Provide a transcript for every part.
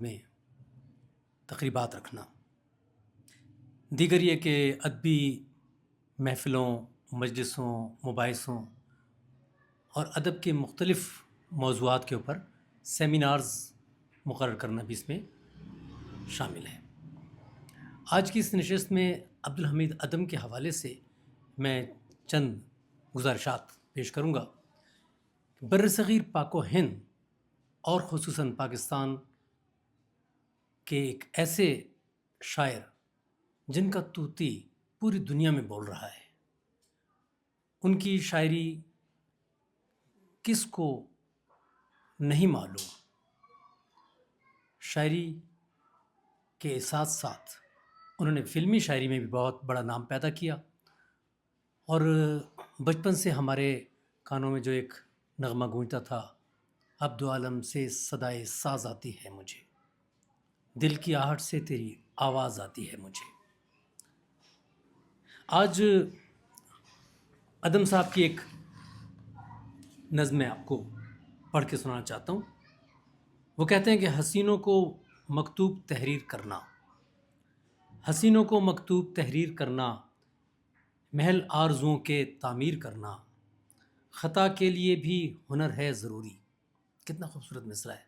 میں تقریبات رکھنا، دیگر یہ کہ ادبی محفلوں، مجلسوں، مباحثوں اور ادب کے مختلف موضوعات کے اوپر سیمینارز مقرر کرنا بھی اس میں شامل ہے۔ آج کی اس نشست میں عبدالحمید ادم کے حوالے سے میں چند گزارشات پیش کروں گا۔ برصغیر پاک و ہند اور خصوصاً پاکستان کے ایک ایسے شاعر جن کا طوطی پوری دنیا میں بول رہا ہے، ان کی شاعری کس کو نہیں معلوم؟ شاعری کے ساتھ ساتھ انہوں نے فلمی شاعری میں بھی بہت بڑا نام پیدا کیا، اور بچپن سے ہمارے کانوں میں جو ایک نغمہ گونجتا تھا، عبد عالم سے صدائے ساز آتی ہے مجھے، دل کی آہٹ سے تیری آواز آتی ہے مجھے۔ آج ادم صاحب کی ایک نظم میں آپ کو پڑھ کے سنانا چاہتا ہوں۔ وہ کہتے ہیں کہ حسینوں کو مکتوب تحریر کرنا، حسینوں کو مکتوب تحریر کرنا، محل آرزوؤں کے تعمیر کرنا، خطا کے لیے بھی ہنر ہے ضروری۔ کتنا خوبصورت مصرع ہے۔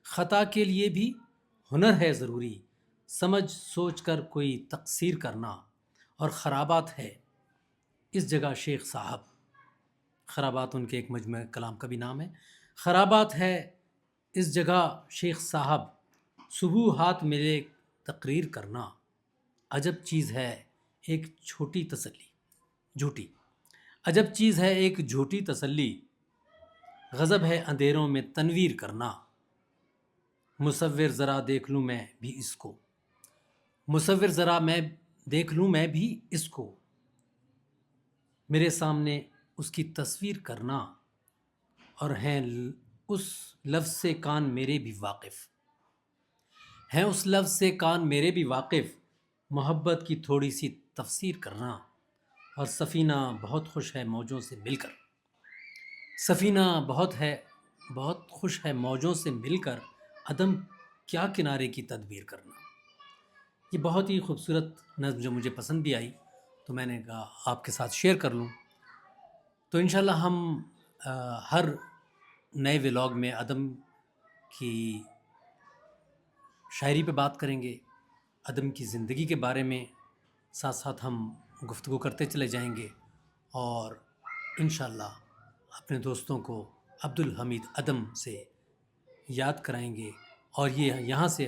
خطا کے لیے بھی ہنر ہے ضروری، سمجھ سوچ کر کوئی تقصیر کرنا، اور خرابات ہے اس جگہ شیخ صاحب۔ خرابات ان کے ایک مجمع کلام کا بھی نام ہے۔ خرابات ہے اس جگہ شیخ صاحب، سبوہات ملے تقریر کرنا، عجب چیز ہے ایک چھوٹی تسلی، جھوٹی، عجب چیز ہے ایک جھوٹی تسلی، غضب ہے اندھیروں میں تنویر کرنا، مصور ذرا دیکھ لوں میں بھی اس کو، مصور ذرا میں دیکھ لوں میں بھی اس کو، میرے سامنے اس کی تصویر کرنا، اور ہیں اس لفظ سے کان میرے بھی واقف، ہیں اس لفظ سے کان میرے بھی واقف، محبت کی تھوڑی سی تفسیر کرنا، اور سفینہ بہت خوش ہے موجوں سے مل کر، سفینہ بہت خوش ہے موجوں سے مل کر، عدم کیا کنارے کی تدبیر کرنا۔ یہ بہت ہی خوبصورت نظم جو مجھے پسند بھی آئی، تو میں نے کہا آپ کے ساتھ شیئر کر لوں۔ تو انشاءاللہ ہم ہر نئے ولاگ میں ادم کی شاعری پہ بات کریں گے، ادم کی زندگی کے بارے میں ساتھ ساتھ ہم گفتگو کرتے چلے جائیں گے، اور انشاءاللہ اپنے دوستوں کو عبدالحمید ادم سے یاد کرائیں گے، اور یہ یہاں سے